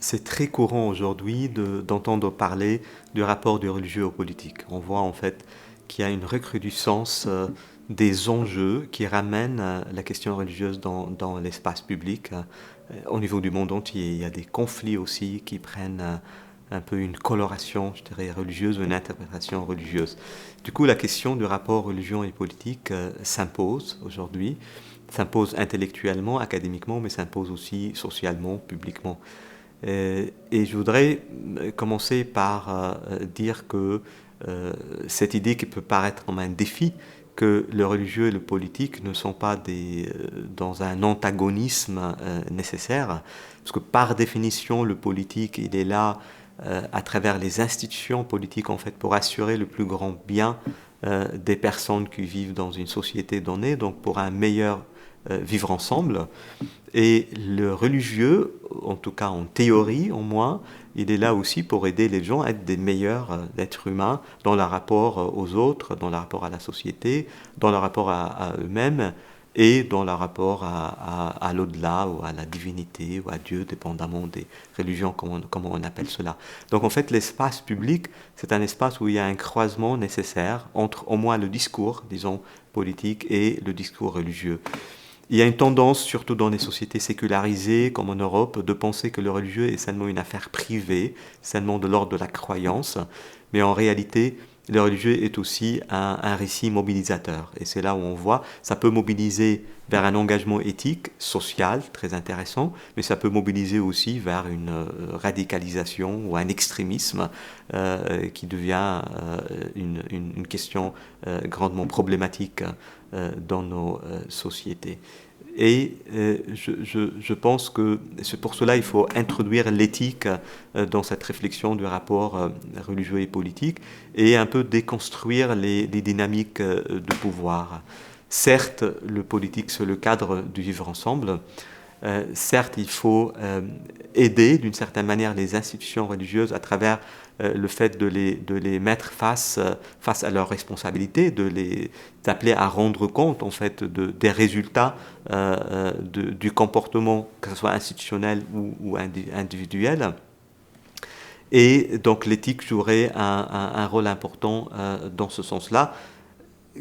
C'est très courant aujourd'hui d'entendre parler du rapport du religieux au politique. On voit en fait qu'il y a une recrudescence des enjeux qui ramènent la question religieuse dans l'espace public. Au niveau du monde entier, il y a des conflits aussi qui prennent un peu une coloration, je dirais, religieuse ou une interprétation religieuse. Du coup, la question du rapport religion et politique s'impose aujourd'hui, s'impose intellectuellement, académiquement, mais s'impose aussi socialement, publiquement. Et je voudrais commencer par dire que cette idée qui peut paraître comme un défi, que le religieux et le politique ne sont pas dans un antagonisme nécessaire, parce que par définition, le politique, il est là à travers les institutions politiques, en fait, pour assurer le plus grand bien des personnes qui vivent dans une société donnée, donc pour un meilleur vivre ensemble. Et le religieux, en tout cas en théorie au moins, il est là aussi pour aider les gens à être des meilleurs êtres humains dans leur rapport aux autres, dans leur rapport à la société, dans leur rapport à eux-mêmes et dans leur rapport à l'au-delà ou à la divinité ou à Dieu, dépendamment des religions, comment on appelle cela. Donc en fait, l'espace public, c'est un espace où il y a un croisement nécessaire entre au moins le discours, disons, politique et le discours religieux. Il y a une tendance, surtout dans les sociétés sécularisées comme en Europe, de penser que le religieux est seulement une affaire privée, seulement de l'ordre de la croyance, mais en réalité, le religieux est aussi un récit mobilisateur. Et c'est là où on voit, ça peut mobiliser vers un engagement éthique, social, très intéressant, mais ça peut mobiliser aussi vers une radicalisation ou un extrémisme qui devient une question grandement problématique dans nos sociétés. Et je pense que c'est pour cela qu'il faut introduire l'éthique dans cette réflexion du rapport religieux et politique et un peu déconstruire les dynamiques de pouvoir. Certes, le politique, c'est le cadre du vivre ensemble. Certes, il faut aider d'une certaine manière les institutions religieuses à travers le fait de les mettre face à leurs responsabilités, de les appeler à rendre compte en fait des résultats du comportement, que ce soit institutionnel ou individuel. Et donc l'éthique jouerait un rôle important dans ce sens-là,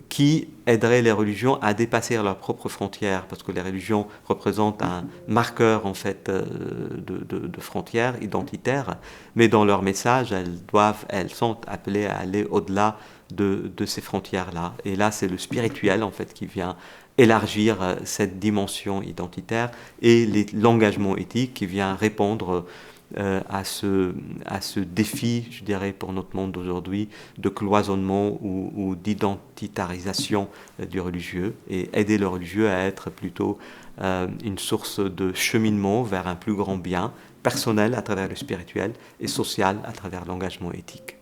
qui aiderait les religions à dépasser leurs propres frontières, parce que les religions représentent un marqueur en fait de frontières identitaires, mais dans leur message, elles sont appelées à aller au-delà de ces frontières-là. Et là, c'est le spirituel en fait qui vient élargir cette dimension identitaire et l'engagement éthique qui vient répondre à ce défi, je dirais, pour notre monde d'aujourd'hui, de cloisonnement ou d'identitarisation du religieux, et aider le religieux à être plutôt une source de cheminement vers un plus grand bien, personnel à travers le spirituel et social à travers l'engagement éthique.